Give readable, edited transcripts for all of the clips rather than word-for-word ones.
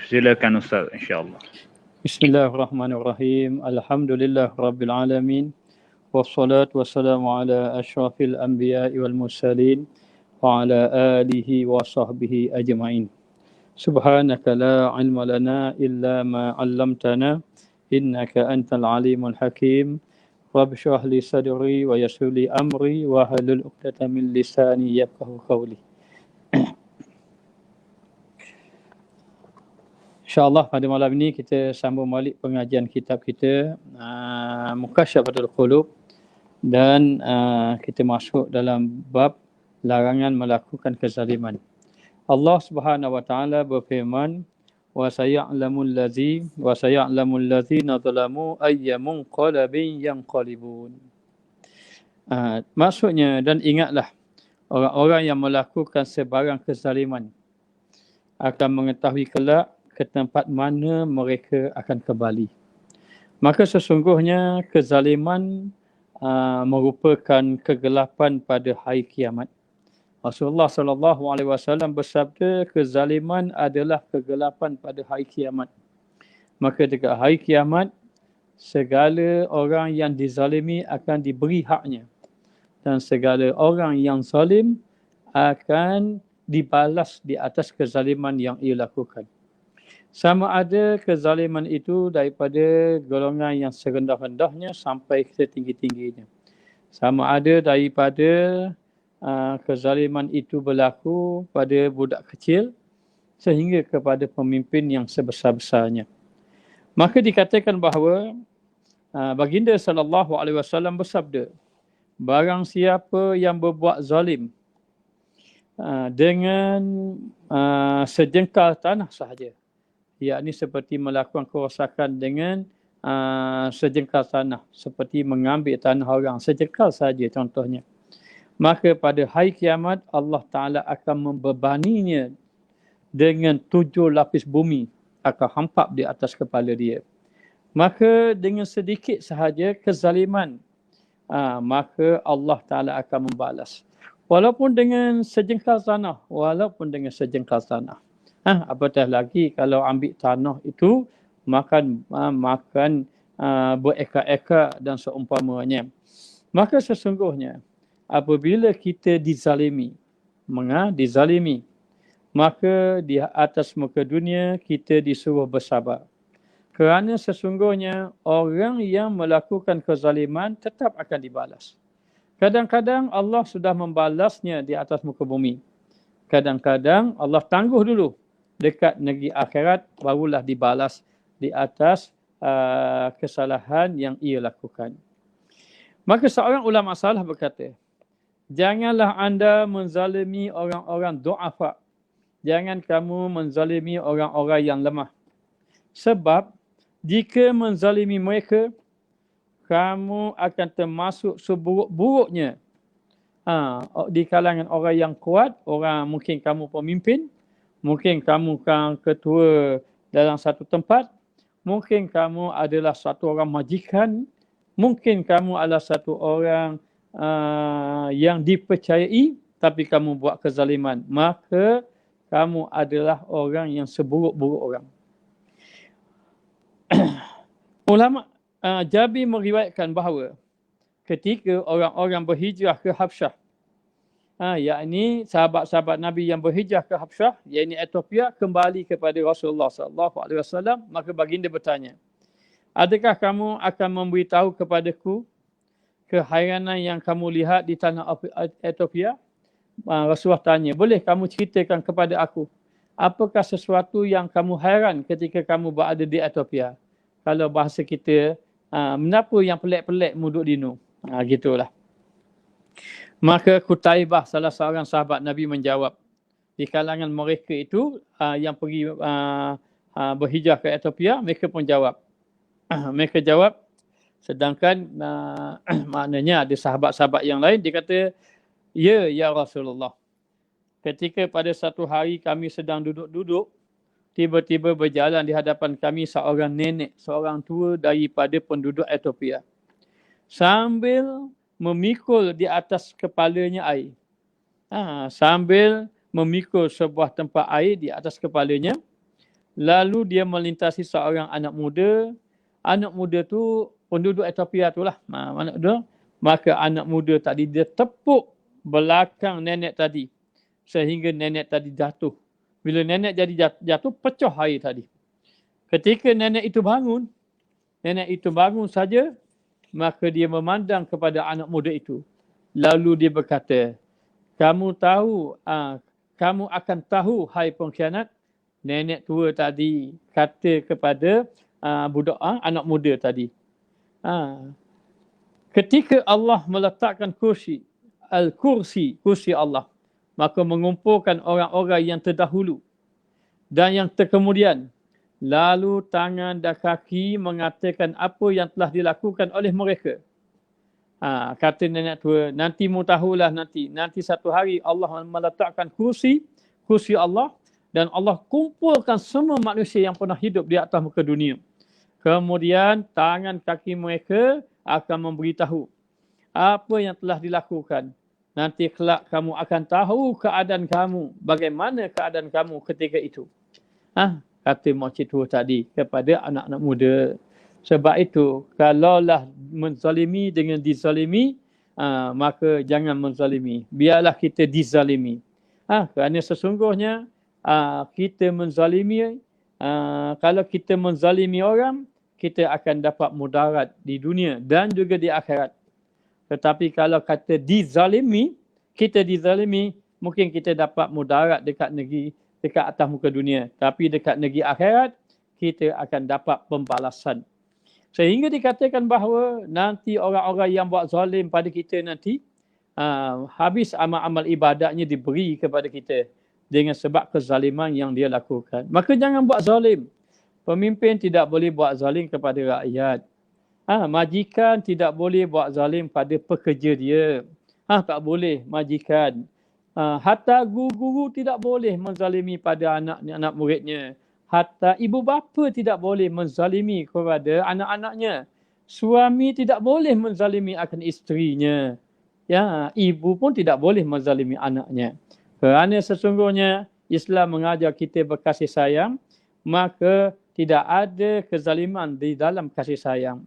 Silakan Ustaz, insya-Allah. Bismillahirrahmanirrahim. Alhamdulillah Rabbil Alamin. Wassalatu wassalamu ala ashrafil anbiya'i wal mursalin wa ala alihi wa sahbihi ajma'in. Subhanaka la ilma lana illa ma 'allamtana innaka antal alimul hakim. Rabbi shrah li sadri wa yassir li amri wa hlul 'uqdatam min lisani yafqahu qawli. InsyaAllah pada malam ini kita sambung balik pengajian kitab kita Mukasyafatul Qulub, dan kita masuk dalam bab larangan melakukan kezaliman. Allah Subhanahu wa taala berfirman, wa saya'lamul ladzina zalamu ayyamun qalbin yanqalibun. Maksudnya, dan ingatlah orang-orang yang melakukan sebarang kezaliman akan mengetahui kelak ke tempat mana mereka akan kembali. Maka sesungguhnya kezaliman merupakan kegelapan pada hari kiamat. Rasulullah SAW bersabda, kezaliman adalah kegelapan pada hari kiamat. Maka dekat hari kiamat, segala orang yang dizalimi akan diberi haknya. Dan segala orang yang zalim akan dibalas di atas kezaliman yang ia lakukan. Sama ada kezaliman itu daripada golongan yang serendah-rendahnya sampai setinggi-tingginya. Sama ada daripada kezaliman itu berlaku pada budak kecil sehingga kepada pemimpin yang sebesar-besarnya. Maka dikatakan bahawa baginda SAW bersabda, barang siapa yang berbuat zalim dengan sejengkal tanah sahaja, yakni seperti melakukan kerosakan dengan sejengkal tanah, seperti mengambil tanah orang sejengkal saja contohnya, maka pada hari kiamat Allah Ta'ala akan membebaninya dengan 7 lapis bumi akan hampap di atas kepala dia. Maka dengan sedikit sahaja kezaliman, maka Allah Ta'ala akan membalas. Walaupun dengan sejengkal tanah, apatah lagi kalau ambil tanah itu makan berekar-ekar dan seumpamanya. Maka sesungguhnya apabila kita dizalimi, maka di atas muka dunia kita disuruh bersabar. Kerana sesungguhnya orang yang melakukan kezaliman tetap akan dibalas. Kadang-kadang Allah sudah membalasnya di atas muka bumi. Kadang-kadang Allah tangguh dulu dekat negeri akhirat, barulah dibalas di atas kesalahan yang ia lakukan. Maka seorang ulama salaf berkata, janganlah anda menzalimi orang-orang du'afa. Jangan kamu menzalimi orang-orang yang lemah. Sebab jika menzalimi mereka, kamu akan termasuk seburuk-buruknya di kalangan orang yang kuat. Orang mungkin kamu pemimpin, mungkin kamu kan ketua dalam satu tempat, mungkin kamu adalah satu orang majikan, mungkin kamu adalah satu orang yang dipercayai, tapi kamu buat kezaliman, maka kamu adalah orang yang seburuk-buruk orang. Ulama Jabir meriwayatkan bahawa ketika orang-orang berhijrah ke Habsyah, yakni sahabat-sahabat Nabi yang berhijrah ke Habsyah, yakni Ethiopia, kembali kepada Rasulullah SAW, maka baginda bertanya, adakah kamu akan memberitahu kepadaku kehairanan yang kamu lihat di tanah Ethiopia? Rasulullah tanya, boleh kamu ceritakan kepada aku, apakah sesuatu yang kamu hairan ketika kamu berada di Ethiopia? Kalau bahasa kita, kenapa yang pelik-pelik muduk dinu? Gitulah. Maka Kutaibah, salah seorang sahabat Nabi, menjawab, di kalangan mereka itu yang pergi berhijrah ke Ethiopia, mereka pun jawab. Mereka jawab, sedangkan maknanya ada sahabat-sahabat yang lain, dia kata, ya Rasulullah, ketika pada satu hari kami sedang duduk-duduk, tiba-tiba berjalan di hadapan kami seorang nenek, seorang tua daripada penduduk Ethiopia, sambil memikul di atas kepalanya air. Sambil memikul sebuah tempat air di atas kepalanya. Lalu dia melintasi seorang anak muda. Anak muda tu penduduk Ethiopia tu lah. Maka anak muda tadi dia tepuk belakang nenek tadi. Sehingga nenek tadi jatuh. Bila nenek jadi jatuh, pecah air tadi. Ketika nenek itu bangun saja, maka dia memandang kepada anak muda itu. Lalu dia berkata, kamu akan tahu, hai pengkhianat. Nenek tua tadi kata kepada anak muda tadi. Ketika Allah meletakkan kursi Allah, maka mengumpulkan orang-orang yang terdahulu dan yang terkemudian. Lalu tangan dan kaki mengatakan apa yang telah dilakukan oleh mereka. Kata nenek tua, nanti mu tahulah nanti satu hari Allah meletakkan kursi Allah dan Allah kumpulkan semua manusia yang pernah hidup di atas muka dunia. Kemudian tangan kaki mereka akan memberitahu apa yang telah dilakukan. Nanti kelak kamu akan tahu keadaan kamu, bagaimana keadaan kamu ketika itu. Kata makcik tua tadi kepada anak-anak muda. Sebab itu, kalaulah menzalimi dengan dizalimi, maka jangan menzalimi. Biarlah kita dizalimi. Kerana sesungguhnya kita menzalimi, kalau kita menzalimi orang, kita akan dapat mudarat di dunia dan juga di akhirat. Tetapi kalau kata dizalimi, mungkin kita dapat mudarat dekat atas muka dunia. Tapi dekat negeri akhirat, kita akan dapat pembalasan. Sehingga dikatakan bahawa nanti orang-orang yang buat zalim pada kita nanti, habis amal-amal ibadatnya diberi kepada kita dengan sebab kezaliman yang dia lakukan. Maka jangan buat zalim. Pemimpin tidak boleh buat zalim kepada rakyat. Majikan tidak boleh buat zalim pada pekerja dia. Tak boleh majikan. Hatta guru-guru tidak boleh menzalimi pada anak muridnya. Hatta ibu bapa tidak boleh menzalimi kepada anak-anaknya. Suami tidak boleh menzalimi akan isterinya. Ibu pun tidak boleh menzalimi anaknya. Kerana sesungguhnya Islam mengajar kita berkasih sayang, maka tidak ada kezaliman di dalam kasih sayang.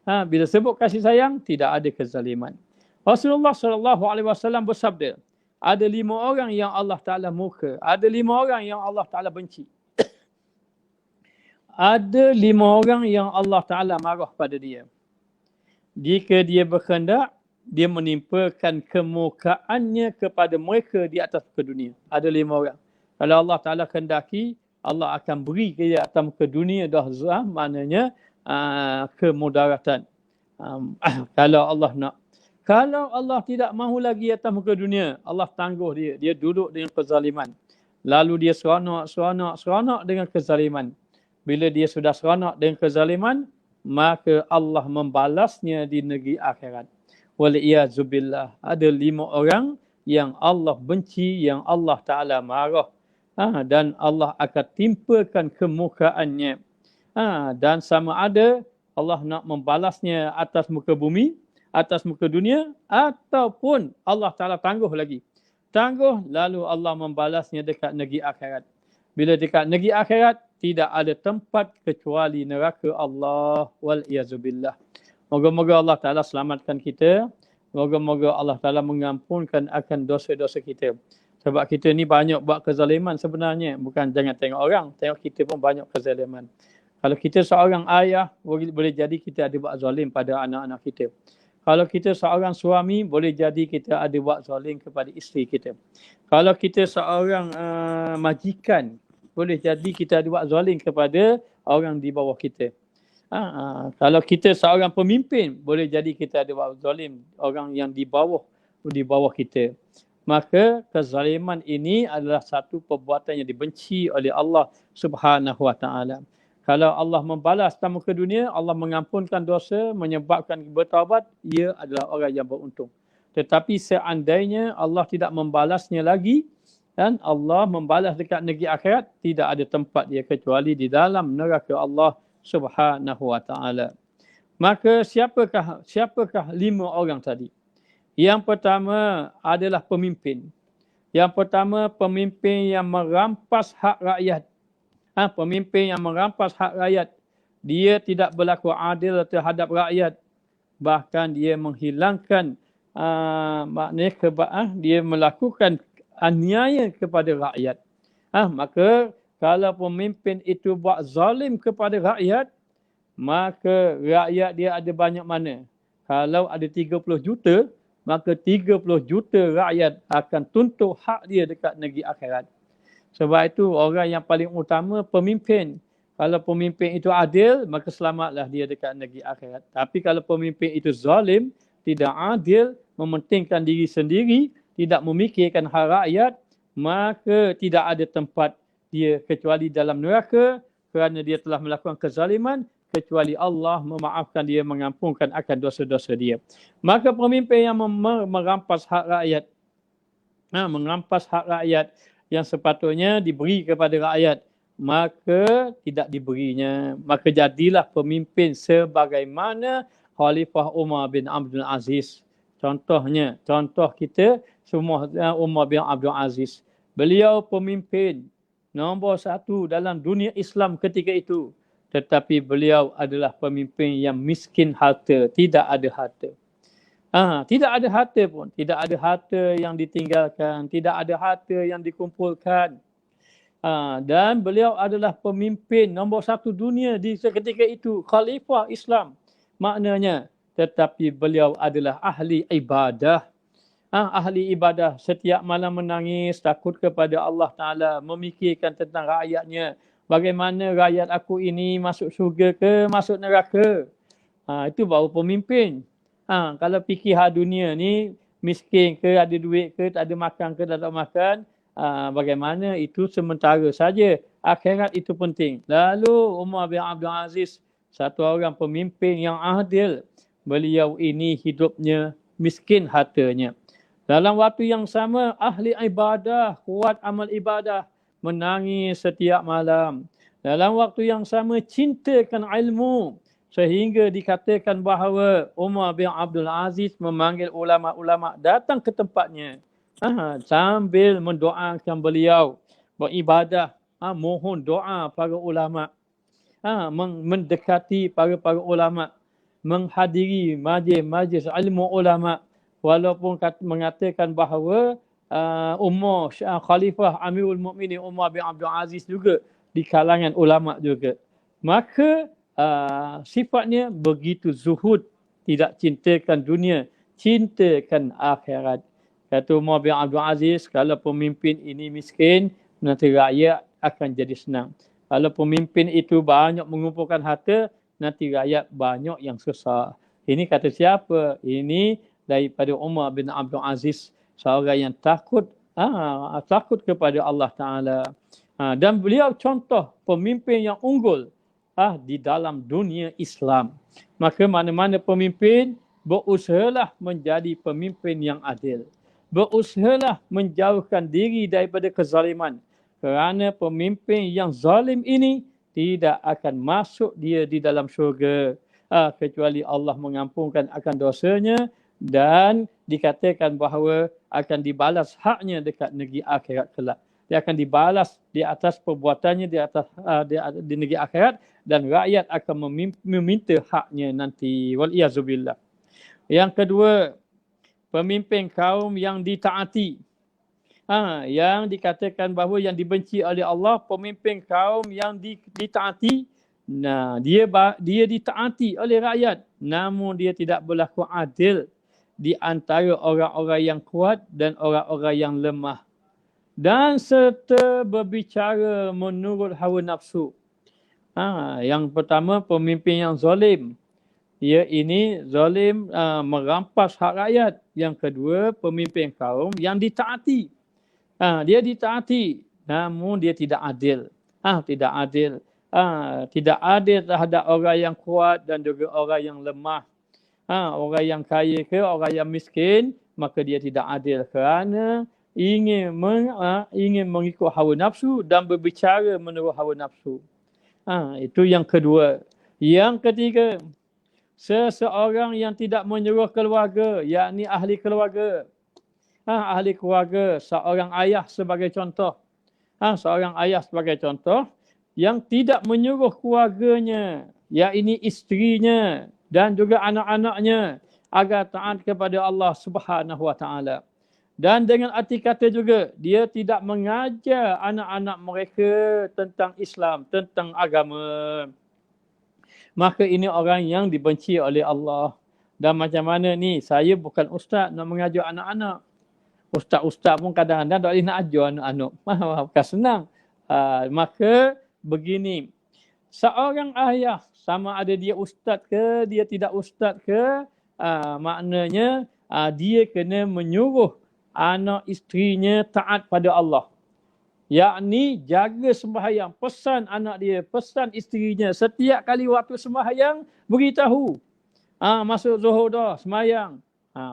Bila sebut kasih sayang, tidak ada kezaliman. Rasulullah SAW bersabda, ada 5 orang yang Allah Ta'ala murka. Ada 5 orang yang Allah Ta'ala benci. Ada 5 orang yang Allah Ta'ala marah pada dia. Jika dia berkehendak, dia menimpakan kemurkaannya kepada mereka di atas muka dunia. Ada 5 orang. Kalau Allah Ta'ala kehendaki, Allah akan beri ke dia atas muka dunia dah maknanya kemudaratan. Kalau Allah nak. Kalau Allah tidak mahu lagi atas muka dunia, Allah tangguh dia. Dia duduk dengan kezaliman. Lalu dia seronok dengan kezaliman. Bila dia sudah seronok dengan kezaliman, maka Allah membalasnya di negeri akhirat. Waliyazubillah. Ada 5 orang yang Allah benci, yang Allah Ta'ala marah. Dan Allah akan timpakan kemurkaannya. Dan sama ada Allah nak membalasnya atas muka bumi, atas muka dunia, ataupun Allah Ta'ala tangguh lagi. Tangguh, lalu Allah membalasnya dekat negeri akhirat. Bila dekat negeri akhirat, tidak ada tempat kecuali neraka Allah. Waliyazubillah. Moga-moga Allah Ta'ala selamatkan kita. Moga-moga Allah Ta'ala mengampunkan akan dosa-dosa kita. Sebab kita ni banyak buat kezaliman sebenarnya. Bukan jangan tengok orang, tengok kita pun banyak kezaliman. Kalau kita seorang ayah, boleh jadi kita ada buat zalim pada anak-anak kita. Kalau kita seorang suami, boleh jadi kita ada buat zalim kepada isteri kita. Kalau kita seorang majikan, boleh jadi kita ada buat zalim kepada orang di bawah kita. Kalau kita seorang pemimpin, boleh jadi kita ada buat zalim orang yang di bawah kita. Maka kezaliman ini adalah satu perbuatan yang dibenci oleh Allah Subhanahu Wa Taala. Kalau Allah membalas tamu ke dunia, Allah mengampunkan dosa, menyebabkan bertaubat, ia adalah orang yang beruntung. Tetapi seandainya Allah tidak membalasnya lagi, dan Allah membalas dekat negeri akhirat, tidak ada tempat dia kecuali di dalam neraka Allah Subhanahu Wa Taala. Maka siapakah 5 orang tadi? Yang pertama adalah pemimpin. Yang pertama, pemimpin yang merampas hak rakyat. Pemimpin yang merampas hak rakyat, dia tidak berlaku adil terhadap rakyat, bahkan dia menghilangkan maknanya dia melakukan aniaya kepada rakyat. Maka kalau pemimpin itu buat zalim kepada rakyat, maka rakyat dia ada banyak mana? Kalau ada 30 juta, maka 30 juta rakyat akan tuntut hak dia dekat negeri akhirat. Sebab itu orang yang paling utama pemimpin. Kalau pemimpin itu adil, maka selamatlah dia dekat negeri akhirat. Tapi kalau pemimpin itu zalim, tidak adil, mementingkan diri sendiri, tidak memikirkan hak rakyat, maka tidak ada tempat dia kecuali dalam neraka kerana dia telah melakukan kezaliman, kecuali Allah memaafkan dia, mengampunkan akan dosa-dosa dia. Maka pemimpin yang merampas hak rakyat, mengampas hak rakyat yang sepatutnya diberi kepada rakyat, maka tidak diberinya. Maka jadilah pemimpin sebagaimana Khalifah Umar bin Abdul Aziz. Contoh kita semua Umar bin Abdul Aziz. Beliau pemimpin nombor 1 dalam dunia Islam ketika itu. Tetapi beliau adalah pemimpin yang miskin harta, tidak ada harta. Tidak ada harta pun. Tidak ada harta yang ditinggalkan. Tidak ada harta yang dikumpulkan. Dan beliau adalah pemimpin nombor 1 dunia di ketika itu. Khalifah Islam. Maknanya, tetapi beliau adalah ahli ibadah. Ahli ibadah. Setiap malam menangis, takut kepada Allah Ta'ala. Memikirkan tentang rakyatnya. Bagaimana rakyat aku ini masuk syurga ke masuk neraka. Itu baru pemimpin. Kalau fikir hal dunia ni, miskin ke, ada duit ke, tak ada makan ke, tak ada makan, bagaimana itu sementara saja. Akhirat itu penting. Lalu Umar bin Abdul Aziz, satu orang pemimpin yang adil. Beliau ini hidupnya miskin hartanya. Dalam waktu yang sama, ahli ibadah, kuat amal ibadah, menangis setiap malam. Dalam waktu yang sama, cintakan ilmu. Sehingga dikatakan bahawa Umar bin Abdul Aziz memanggil ulama-ulama datang ke tempatnya. Sambil mendoakan beliau. Beribadah. Mohon doa para ulama. Mendekati para ulama. Menghadiri majlis ilmu ulama. Walaupun mengatakan bahawa Umar, Khalifah Amirul Mukminin Umar bin Abdul Aziz juga di kalangan ulama juga. Maka sifatnya begitu zuhud, tidak cintakan dunia, cintakan akhirat. Kata Umar bin Abdul Aziz, kalau pemimpin ini miskin, nanti rakyat akan jadi senang. Kalau pemimpin itu banyak mengumpulkan harta, nanti rakyat banyak yang susah. Ini kata siapa? Ini daripada Umar bin Abdul Aziz, seorang yang takut kepada Allah Ta'ala. Dan beliau contoh pemimpin yang unggul di dalam dunia Islam. Maka mana-mana pemimpin, berusahalah menjadi pemimpin yang adil. Berusahalah menjauhkan diri daripada kezaliman. Kerana pemimpin yang zalim ini tidak akan masuk dia di dalam syurga. Kecuali Allah mengampunkan akan dosanya dan dikatakan bahawa akan dibalas haknya dekat negeri akhirat kelak. Dia akan dibalas di atas perbuatannya di negeri akhirat dan rakyat akan meminta haknya nanti. Wal-iyazubillah. Yang kedua, pemimpin kaum yang ditaati. Yang dikatakan bahawa yang dibenci oleh Allah, pemimpin kaum yang ditaati. Dia ditaati oleh rakyat, namun dia tidak berlaku adil di antara orang-orang yang kuat dan orang-orang yang lemah. Dan serta berbicara menurut hawa nafsu. Yang pertama, pemimpin yang zalim. Ia ini zalim merampas hak rakyat. Yang kedua, pemimpin kaum yang ditaati. Dia ditaati, namun dia tidak adil. Tidak adil. Tidak adil terhadap orang yang kuat dan juga orang yang lemah. Orang yang kaya ke orang yang miskin, maka dia tidak adil kerana ingin mengikut hawa nafsu dan berbicara menurut hawa nafsu. Itu yang kedua. Yang ketiga, seseorang yang tidak menyuruh keluarga, yakni ahli keluarga. Ahli keluarga, seorang ayah sebagai contoh. Seorang ayah sebagai contoh yang tidak menyuruh keluarganya, yakni isterinya dan juga anak-anaknya agar taat kepada Allah Subhanahu wa taala. Dan dengan arti kata juga, dia tidak mengajar anak-anak mereka tentang Islam, tentang agama. Maka ini orang yang dibenci oleh Allah. Dan macam mana ni, saya bukan ustaz nak mengajar anak-anak. Ustaz-ustaz pun kadang-kadang tak boleh nak ajar anak-anak. Bukan senang. Maka begini, seorang ayah, sama ada dia ustaz ke, dia tidak ustaz ke, maknanya dia kena menyuruh anak isterinya taat pada Allah. Yakni jaga sembahyang, pesan anak dia, pesan isterinya, setiap kali waktu sembahyang beritahu. Masuk zuhur dah, sembahyang.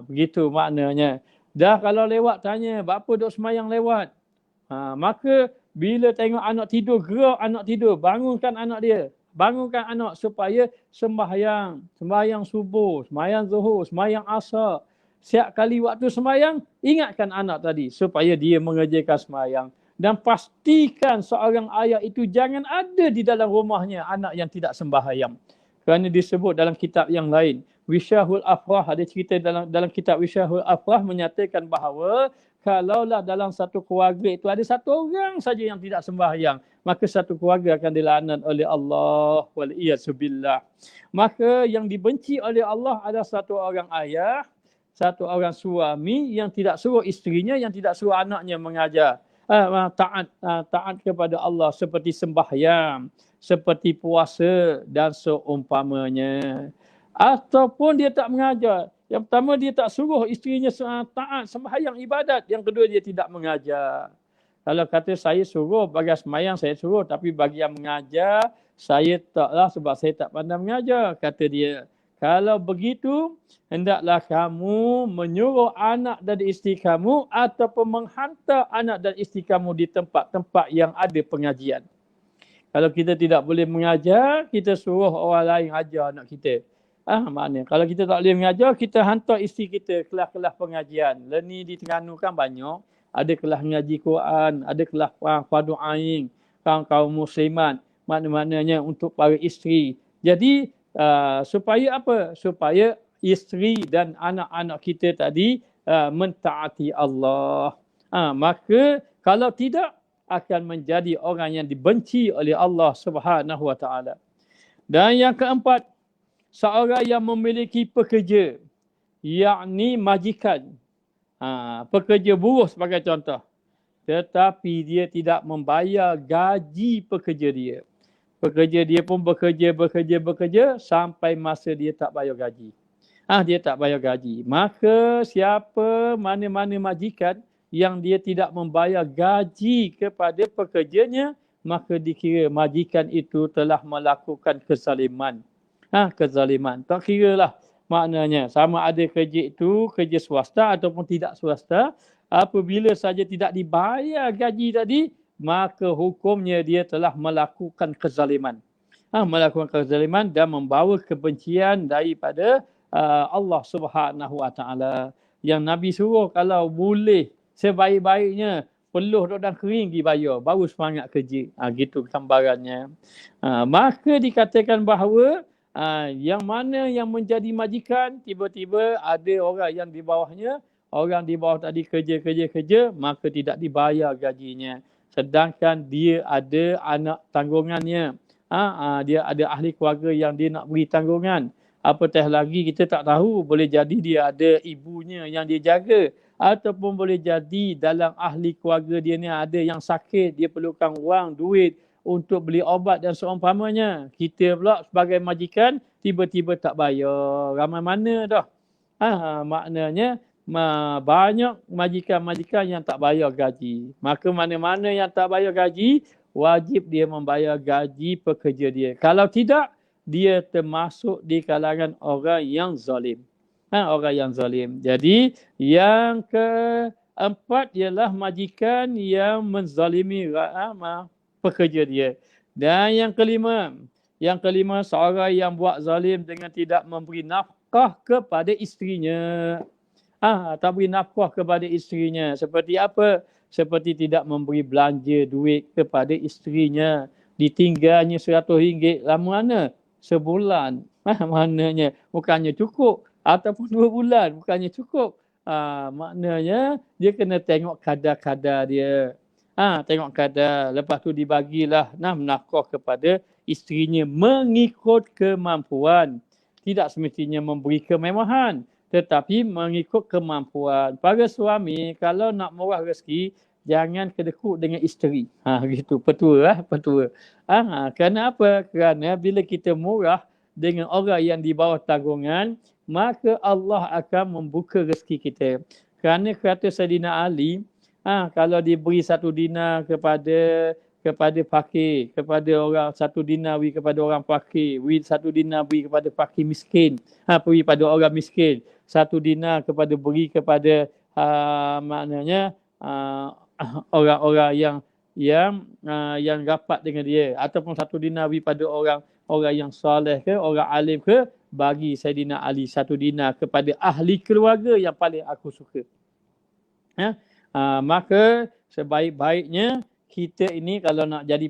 Begitu maknanya. Dah kalau lewat tanya, apa duk sembahyang lewat? Maka bila tengok anak tidur, gerak anak tidur, bangunkan anak dia. Bangunkan anak supaya sembahyang. Sembahyang subuh, sembahyang zuhur, sembahyang asar. Setiap kali waktu sembahyang, ingatkan anak tadi supaya dia mengerjakan sembahyang. Dan pastikan seorang ayah itu jangan ada di dalam rumahnya anak yang tidak sembahyang. Kerana disebut dalam kitab yang lain. Wisyahul Afrah, ada cerita dalam kitab Wisyahul Afrah menyatakan bahawa kalaulah dalam satu keluarga itu ada satu orang saja yang tidak sembahyang, maka satu keluarga akan dilaknat oleh Allah. Wal'iyadzubillah. Maka yang dibenci oleh Allah adalah satu orang ayah, satu orang suami yang tidak suruh isterinya, yang tidak suruh anaknya mengajar. Taat kepada Allah seperti sembahyang, seperti puasa dan seumpamanya. Ataupun dia tak mengajar. Yang pertama dia tak suruh isterinya taat sembahyang ibadat. Yang kedua dia tidak mengajar. Kalau kata saya suruh bagi sembahyang saya suruh, tapi bagi yang mengajar saya taklah sebab saya tak pandai mengajar, kata dia. Kalau begitu, hendaklah kamu menyuruh anak dan isteri kamu ataupun menghantar anak dan isteri kamu di tempat-tempat yang ada pengajian. Kalau kita tidak boleh mengajar, kita suruh orang lain ajar anak kita. Maknanya kalau kita tak boleh mengajar, kita hantar isteri kita kelas-kelas pengajian. Ni di Terengganu kan banyak. Ada kelas mengaji Quran, ada kelas fardu ain, kaum muslimat. Maknanya untuk para isteri. Jadi, supaya apa? Supaya isteri dan anak-anak kita tadi mentaati Allah. Maka kalau tidak, akan menjadi orang yang dibenci oleh Allah Subhanahu wa taala. Dan yang keempat, seorang yang memiliki pekerja, yakni majikan. Pekerja buruh sebagai contoh. Tetapi dia tidak membayar gaji pekerja dia. Pekerja dia pun bekerja sampai masa dia tak bayar gaji. Dia tak bayar gaji. Maka mana-mana majikan yang dia tidak membayar gaji kepada pekerjanya, maka dikira majikan itu telah melakukan kezaliman. Kezaliman. Tak kira lah maknanya. Sama ada kerja itu kerja swasta ataupun tidak swasta. Apabila saja tidak dibayar gaji tadi, maka hukumnya dia telah melakukan kezaliman. Melakukan kezaliman dan membawa kebencian daripada Allah Subhanahu wa taala. Yang Nabi suruh kalau boleh sebaik-baiknya peluh dan kering dibayar, baru semangat kerja. Gitu gambarannya. Maka dikatakan bahawa yang mana yang menjadi majikan, tiba-tiba ada orang yang di bawahnya, orang di bawah tadi kerja, maka tidak dibayar gajinya. Sedangkan dia ada anak tanggungannya. Dia ada ahli keluarga yang dia nak beri tanggungan. Apatah lagi kita tak tahu, boleh jadi dia ada ibunya yang dia jaga. Ataupun boleh jadi dalam ahli keluarga dia ni ada yang sakit, dia perlukan wang, duit untuk beli obat dan seumpamanya. Kita pula sebagai majikan tiba-tiba tak bayar. Ramai mana dah. Maknanya banyak majikan-majikan yang tak bayar gaji. Maka mana-mana yang tak bayar gaji, wajib dia membayar gaji pekerja dia. Kalau tidak, dia termasuk di kalangan orang yang zalim. Orang yang zalim. Jadi yang keempat ialah majikan yang menzalimi pekerja dia. Dan yang kelima seorang yang buat zalim dengan tidak memberi nafkah kepada isterinya. Tak beri nafkah kepada isterinya. Seperti apa? Seperti tidak memberi belanja duit kepada isterinya. Ditinggalnya RM100 lama mana? Sebulan. Maknanya bukannya cukup. Ataupun 2 bulan bukannya cukup. Maknanya dia kena tengok kadar-kadar dia. Tengok kadar. Lepas tu dibagilah nafkah kepada isterinya mengikut kemampuan. Tidak semestinya memberi kemewahan, tetapi mengikut kemampuan. Para suami kalau nak murah rezeki, jangan kedekut dengan isteri. Gitu. Petua. Kerana apa? Kerana bila kita murah dengan orang yang di bawah tanggungan, maka Allah akan membuka rezeki kita. Kerana kata Saidina Ali, kalau diberi 1 dinar kepada fakir, kepada orang 1 dinar beri kepada orang fakir, 1 dinar beri kepada fakir miskin, beri pada orang miskin, 1 dinar beri kepada maknanya orang-orang yang rapat dengan dia, ataupun 1 dinar beri pada orang yang soleh ke, orang alim ke, bagi Saidina Ali 1 dinar kepada ahli keluarga yang paling aku suka. Maka sebaik-baiknya kita ini kalau nak jadi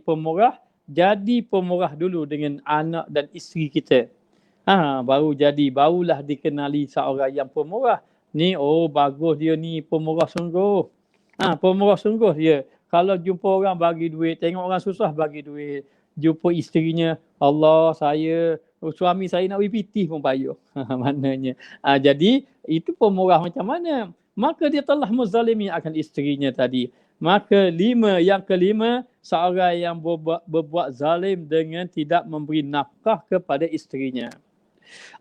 pemurah dulu dengan anak dan isteri kita. Barulah dikenali seorang yang pemurah. Ni, bagus dia ni, pemurah sungguh. Pemurah sungguh dia. Kalau jumpa orang bagi duit, tengok orang susah bagi duit. Jumpa isterinya, Allah suami saya nak beri pitih pun payah. Maknanya. Jadi, itu pemurah macam mana? Maka dia telah menzalimi akan isterinya tadi. Maka yang kelima, seorang yang berbuat zalim dengan tidak memberi nafkah kepada isterinya.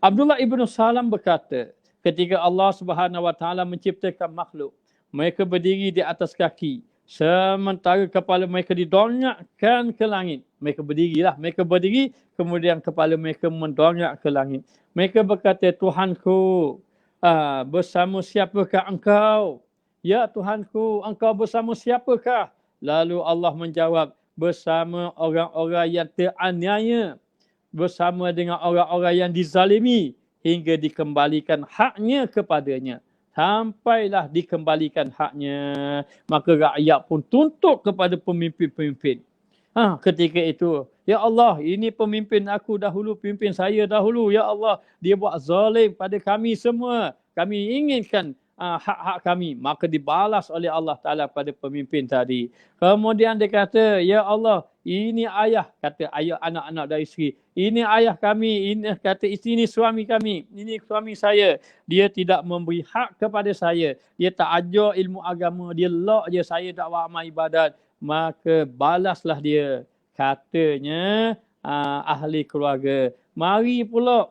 Abdullah ibn Salam berkata, ketika Allah Subhanahu Wa Taala menciptakan makhluk, mereka berdiri di atas kaki, sementara kepala mereka didongakkan ke langit. Mereka berdiri, kemudian kepala mereka mendongak ke langit. Mereka berkata, Tuhanku, bersama siapakah engkau? Ya Tuhanku, engkau bersama siapakah? Lalu Allah menjawab, bersama orang-orang yang teraniaya, bersama dengan orang-orang yang dizalimi, hingga dikembalikan haknya kepadanya. Sampailah dikembalikan haknya. Maka rakyat pun tuntut kepada pemimpin-pemimpin. Ketika itu, ya Allah, ini pemimpin aku dahulu, pemimpin saya dahulu. Ya Allah, dia buat zalim pada kami semua. Kami inginkan hak-hak kami. Maka dibalas oleh Allah Ta'ala pada pemimpin tadi. Kemudian dia kata, ya Allah, ini ayah, kata ayah anak-anak dari isteri. Ini ayah kami, ini kata isteri, ini suami kami, ini suami saya. Dia tidak memberi hak kepada saya. Dia tak ajar ilmu agama, dia lock je saya tak buat amal ibadat. Maka balaslah dia. Katanya ahli keluarga. Mari pula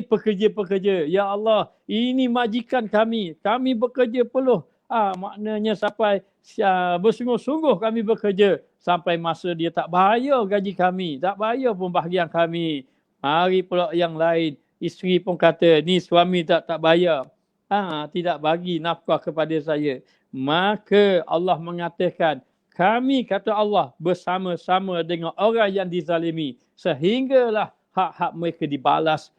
pekerja-pekerja. Ya Allah, ini majikan kami. Kami bekerja peluh. Maknanya sampai bersungguh-sungguh kami bekerja. Sampai masa dia tak bayar gaji kami. Tak bayar pun bahagian kami. Mari pula yang lain. Isteri pun kata, ni suami tak bayar. Tidak bagi nafkah kepada saya. Maka Allah mengatakan, kami, kata Allah, bersama-sama dengan orang yang dizalimi. Sehinggalah hak-hak mereka dibalas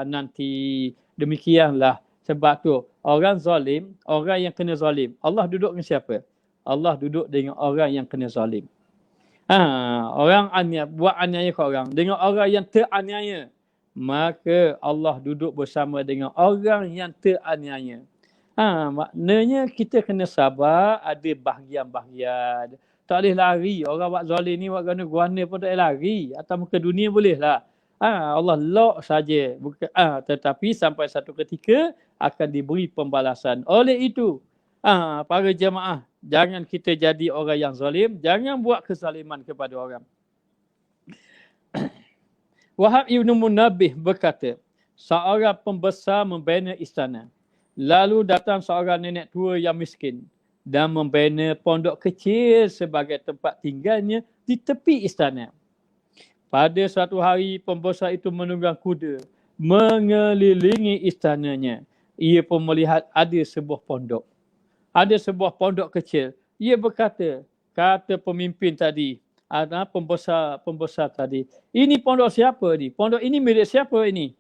nanti. Demikianlah. Sebab tu orang zalim, orang yang kena zalim, Allah duduk dengan siapa? Allah duduk dengan orang yang kena zalim. Orang buat aniaya ke orang, dengan orang yang teraniaya, maka Allah duduk bersama dengan orang yang teraniaya. Maknanya kita kena sabar, ada bahagian-bahagian. Tak boleh lari. Orang buat zalim ni, buat guna-guna pun tak boleh lari. Atas muka dunia boleh lah. Allah lock saja. Tetapi sampai satu ketika akan diberi pembalasan. Oleh itu, para jemaah, jangan kita jadi orang yang zalim. Jangan buat kezaliman kepada orang. Wahab Ibn Munabbih berkata, seorang pembesar membina istana. Lalu datang seorang nenek tua yang miskin dan membina pondok kecil sebagai tempat tinggalnya di tepi istana. Pada suatu hari, pembesar itu menunggang kuda mengelilingi istananya. Ia pun melihat ada sebuah pondok. Ada sebuah pondok kecil. Ia berkata, kata pemimpin tadi, pembesar tadi, ini pondok siapa ni? Pondok ini milik siapa ini?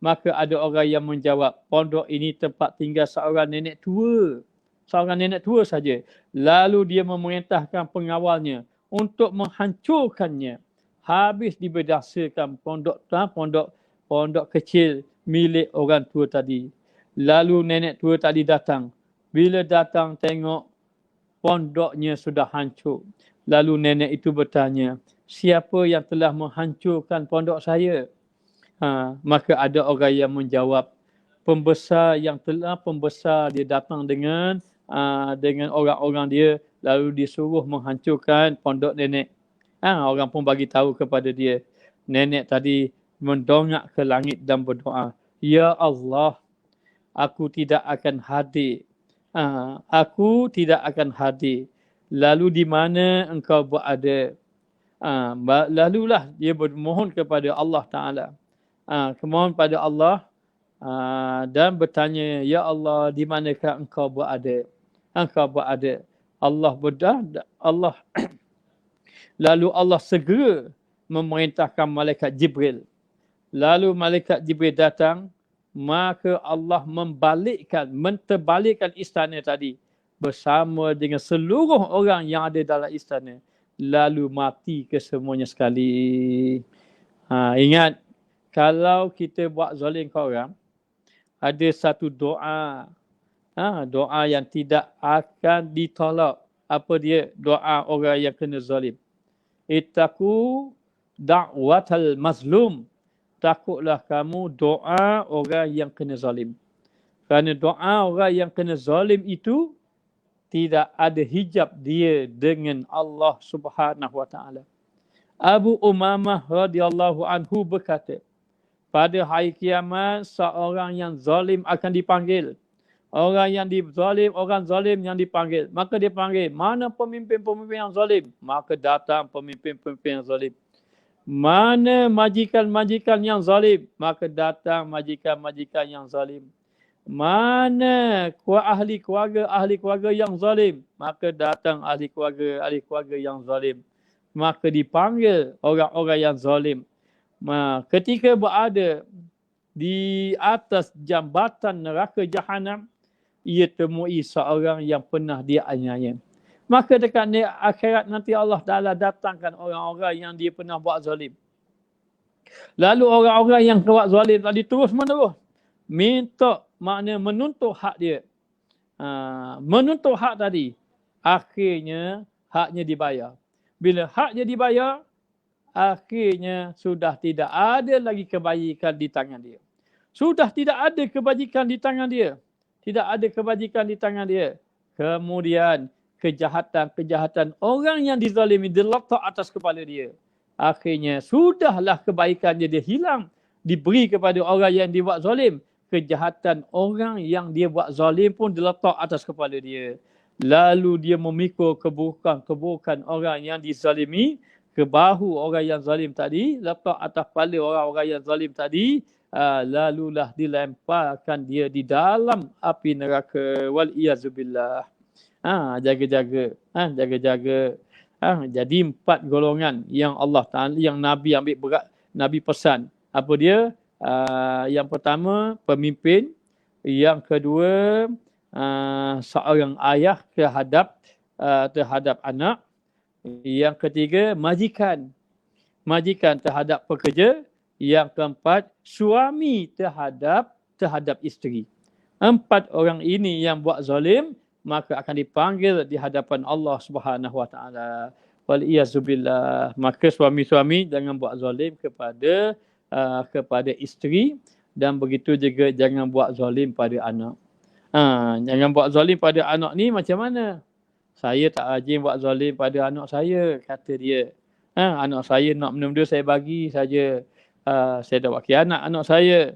Maka ada orang yang menjawab, pondok ini tempat tinggal seorang nenek tua. seorang nenek tua saja. Lalu dia memerintahkan pengawalnya untuk menghancurkannya. Habis diberdasarkan pondok kecil milik orang tua tadi. Lalu nenek tua tadi datang. Bila datang tengok pondoknya sudah hancur. Lalu nenek itu bertanya, siapa yang telah menghancurkan pondok saya? Maka ada orang yang menjawab, pembesar dia datang dengan orang-orang dia, lalu disuruh menghancurkan pondok nenek. Orang pun bagi tahu kepada dia. Nenek tadi mendongak ke langit dan berdoa, ya Allah, aku tidak akan hadir. Aku tidak akan hadir. Lalu di mana engkau berada? Lalulah dia bermohon kepada Allah Ta'ala. Kemohon pada Allah dan bertanya, ya Allah, di manakah engkau berada? Engkau berada. Allah lalu Allah segera memerintahkan malaikat Jibril. Lalu malaikat Jibril datang, maka Allah menterbalikkan istana tadi bersama dengan seluruh orang yang ada dalam istana. Lalu mati kesemuanya sekali. Ingat, kalau kita buat zalim ke orang, ada satu doa. Doa yang tidak akan ditolak. Apa dia? Doa orang yang kena zalim. Ittaqu da'watal mazlum. Takutlah kamu doa orang yang kena zalim. Kerana doa orang yang kena zalim itu tidak ada hijab dia dengan Allah Subhanahu Wa Taala. Abu Umamah radhiyallahu anhu berkata, pada hari kiamat seorang yang zalim akan dipanggil. Orang zalim yang dipanggil. Maka dia panggil, mana pemimpin-pemimpin yang zalim? Maka datang pemimpin-pemimpin yang zalim. Mana majikan-majikan yang zalim? Maka datang majikan-majikan yang zalim. Mana ahli keluarga yang zalim? Maka datang ahli keluarga yang zalim. Maka dipanggil orang-orang yang zalim. Ketika berada di atas jambatan neraka Jahannam, ia temui seorang yang pernah dia aniaya. Maka dekat akhirat nanti Allah Ta'ala datangkan orang-orang yang dia pernah buat zalim. Lalu orang-orang yang buat zalim tadi terus menerus minta, maknanya menuntut hak dia. Menuntut hak tadi. Akhirnya haknya dibayar. Bila haknya dibayar, akhirnya sudah tidak ada lagi kebajikan di tangan dia. Sudah tidak ada kebajikan di tangan dia. Tidak ada kebajikan di tangan dia. Kemudian kejahatan orang yang dizalimi diletak atas kepala dia. Akhirnya sudahlah kebaikannya dia hilang. Diberi kepada orang yang dibuat zalim. Kejahatan orang yang dia buat zalim pun diletak atas kepala dia. Lalu dia memikul keburukan orang yang dizalimi ke bahu orang yang zalim tadi, letak atas kepala orang-orang yang zalim tadi, lalulah dilemparkan dia di dalam api neraka. Wal-iyazubillah. Jaga-jaga. Jadi 4 golongan yang Allah Ta'ala, yang Nabi ambil berat, Nabi pesan. Apa dia? Yang pertama, pemimpin. Yang kedua, seorang ayah terhadap anak. Yang ketiga, majikan. Majikan terhadap pekerja. Yang keempat, suami terhadap isteri. 4 orang ini yang buat zalim, maka akan dipanggil di hadapan Allah Subhanahu Wa Taala. Wal-iyazubillah. Maka suami-suami jangan buat zalim kepada isteri, dan begitu juga jangan buat zalim pada anak. Jangan buat zalim pada anak ni macam mana? Saya tak rajin buat zalim pada anak saya, kata dia. Anak saya nak benda-benda saya bagi saja. Saya dah buat khianat anak saya.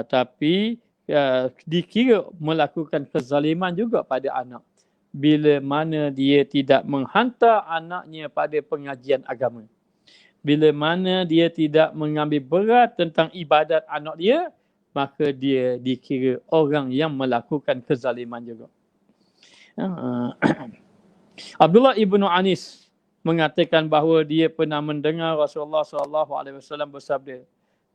Tapi dikira melakukan kezaliman juga pada anak. Bila mana dia tidak menghantar anaknya pada pengajian agama. Bila mana dia tidak mengambil berat tentang ibadat anak dia, maka dia dikira orang yang melakukan kezaliman juga. Abdullah ibnu Anis mengatakan bahawa dia pernah mendengar Rasulullah SAW bersabda,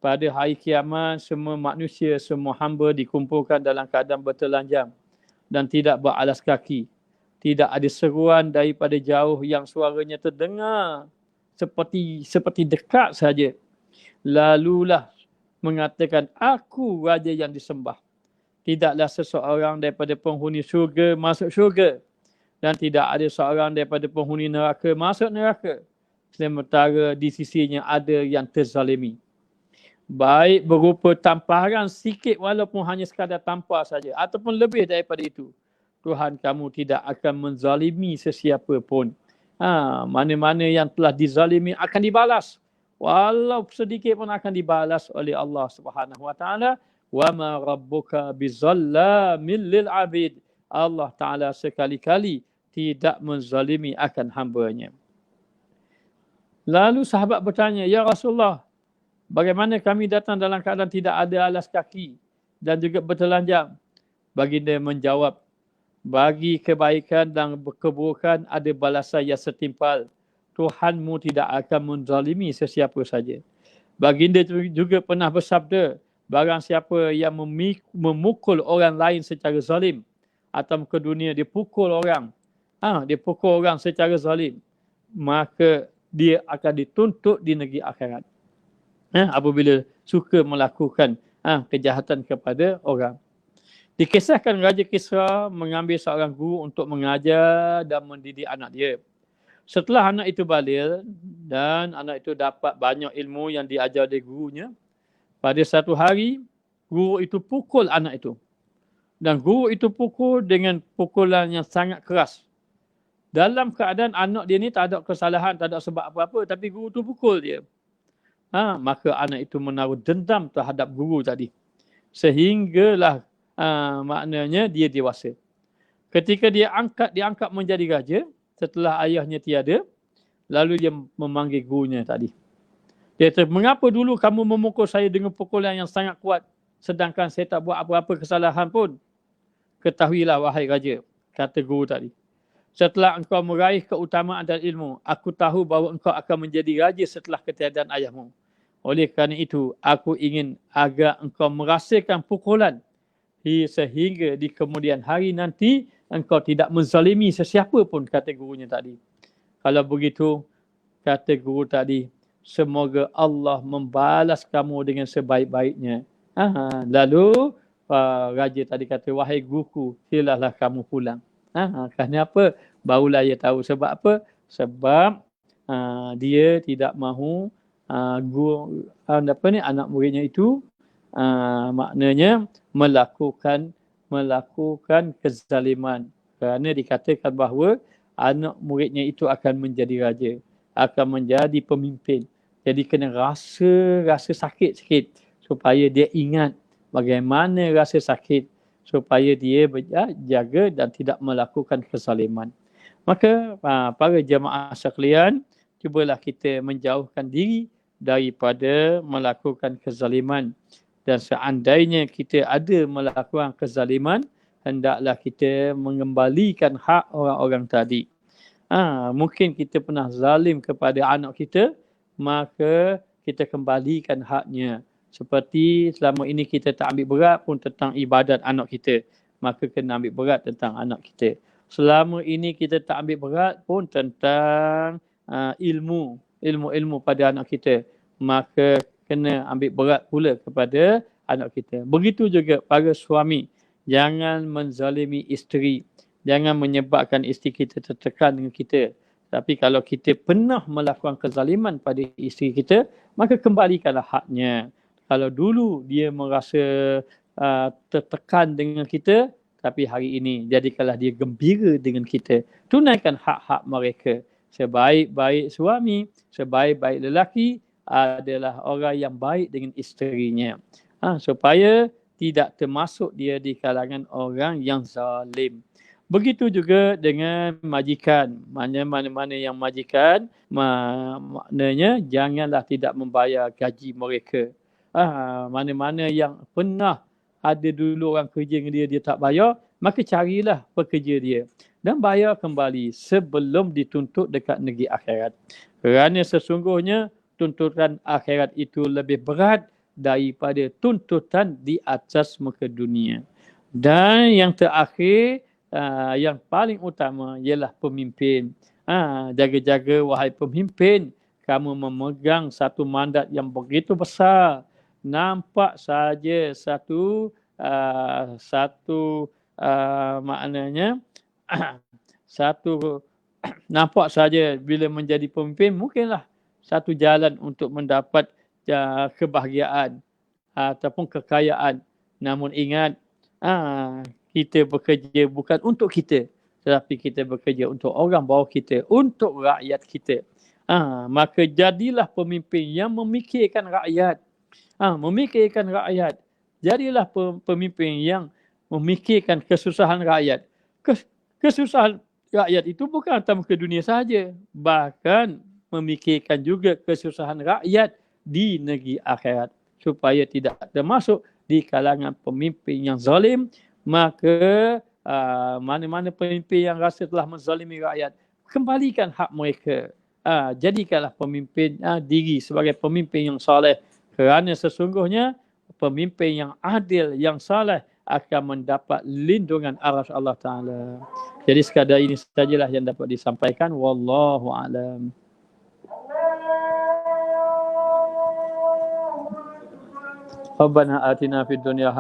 pada hari kiamat semua manusia, semua hamba dikumpulkan dalam keadaan bertelanjang. dan tidak beralas kaki. Tidak ada seruan daripada jauh yang suaranya terdengar seperti dekat saja. Lalulah mengatakan, aku raja yang disembah. Tidaklah seseorang daripada penghuni syurga masuk syurga, dan tidak ada seorang daripada penghuni neraka masuk neraka, sementara di sisinya ada yang terzalimi. Baik berupa tamparan sikit walaupun hanya sekadar tampar saja, ataupun lebih daripada itu, Tuhan kamu tidak akan menzalimi sesiapa pun. Mana-mana yang telah dizalimi akan dibalas. Walau sedikit pun akan dibalas oleh Allah Subhanahu Wa Taala. Wa ma rabbuka bizallamin lil abid. Allah Taala sekali-kali tidak menzalimi akan hamba-Nya. Lalu sahabat bertanya, ya Rasulullah, bagaimana kami datang dalam keadaan tidak ada alas kaki dan juga bertelanjang? Baginda menjawab, bagi kebaikan dan keburukan ada balasan yang setimpal. Tuhanmu tidak akan menzalimi sesiapa saja. Baginda juga pernah bersabda, barang siapa yang memukul orang lain secara zalim, atau ke dunia dia pukul orang, dia pukul orang secara zalim, maka dia akan dituntut di negeri akhirat. Apabila suka melakukan kejahatan kepada orang. Dikisahkan Raja Kisra mengambil seorang guru untuk mengajar dan mendidik anak dia. Setelah anak itu balik dan anak itu dapat banyak ilmu yang diajar oleh gurunya, pada satu hari guru itu pukul anak itu. Dan guru itu pukul dengan pukulan yang sangat keras. Dalam keadaan anak dia ni tak ada kesalahan, tak ada sebab apa-apa, tapi guru tu pukul dia. Maka anak itu menaruh dendam terhadap guru tadi. Sehinggalah maknanya dia dewasa. Ketika dia diangkat menjadi raja, setelah ayahnya tiada, lalu dia memanggil gurunya tadi. Dia kata, mengapa dulu kamu memukul saya dengan pukulan yang sangat kuat, sedangkan saya tak buat apa-apa kesalahan pun? Ketahuilah wahai raja, kata guru tadi. Setelah engkau meraih keutamaan dan ilmu, aku tahu bahawa engkau akan menjadi raja setelah ketiadaan ayahmu. Oleh kerana itu, aku ingin agar engkau merasakan pukulan sehingga di kemudian hari nanti engkau tidak menzalimi sesiapa pun, kata gurunya tadi. Kalau begitu, kata guru tadi, semoga Allah membalas kamu dengan sebaik-baiknya. Lalu raja tadi kata, wahai guruku, silalah kamu pulang. Kenapa? Barulah dia tahu sebab apa? Sebab dia tidak mahu anak muridnya itu maknanya melakukan kezaliman. Kerana dikatakan bahawa anak muridnya itu akan menjadi raja, akan menjadi pemimpin. Jadi kena rasa sakit sikit supaya dia ingat bagaimana rasa sakit, supaya dia berjaga dan tidak melakukan kezaliman. Maka para jemaah sekalian, cubalah kita menjauhkan diri daripada melakukan kezaliman. Dan seandainya kita ada melakukan kezaliman, hendaklah kita mengembalikan hak orang-orang tadi. Mungkin kita pernah zalim kepada anak kita, maka kita kembalikan haknya. Seperti selama ini kita tak ambil berat pun tentang ibadat anak kita, maka kena ambil berat tentang anak kita. Selama ini kita tak ambil berat pun tentang ilmu pada anak kita, maka kena ambil berat pula kepada anak kita. Begitu juga para suami, jangan menzalimi isteri, jangan menyebabkan isteri kita tertekan dengan kita. Tapi kalau kita pernah melakukan kezaliman pada isteri kita, maka kembalikanlah haknya. Kalau dulu dia merasa tertekan dengan kita, tapi hari ini jadikanlah dia gembira dengan kita. Tunaikan hak-hak mereka. Sebaik-baik suami, sebaik-baik lelaki adalah orang yang baik dengan isterinya. Supaya tidak termasuk dia di kalangan orang yang zalim. Begitu juga dengan majikan. Mana-mana yang majikan, maknanya janganlah tidak membayar gaji mereka. Mana-mana yang pernah ada dulu orang kerja dengan dia tak bayar, maka carilah pekerja dia dan bayar kembali sebelum dituntut dekat negeri akhirat. Kerana sesungguhnya tuntutan akhirat itu lebih berat daripada tuntutan di atas muka dunia. Dan yang terakhir, yang paling utama ialah pemimpin. Jaga-jaga wahai pemimpin, kamu memegang satu mandat yang begitu besar. Nampak saja maknanya satu nampak saja bila menjadi pemimpin mungkinlah satu jalan untuk mendapat kebahagiaan ataupun kekayaan. Namun ingat, kita bekerja bukan untuk kita, tetapi kita bekerja untuk orang bawah kita, untuk rakyat kita. Maka jadilah pemimpin yang memikirkan rakyat. Memikirkan rakyat. Jadilah pemimpin yang memikirkan kesusahan rakyat. Kesusahan rakyat itu bukan atas muka dunia sahaja, bahkan memikirkan juga kesusahan rakyat di negeri akhirat, supaya tidak termasuk di kalangan pemimpin yang zalim. Maka mana-mana pemimpin yang rasa telah menzalimi rakyat, kembalikan hak mereka. Jadikanlah pemimpin diri sebagai pemimpin yang soleh, kerana sesungguhnya pemimpin yang adil, yang soleh akan mendapat lindungan arsy Allah Ta'ala. Jadi sekadar ini sajalah yang dapat disampaikan. Wallahu a'lam. Rabbana atina fid dunya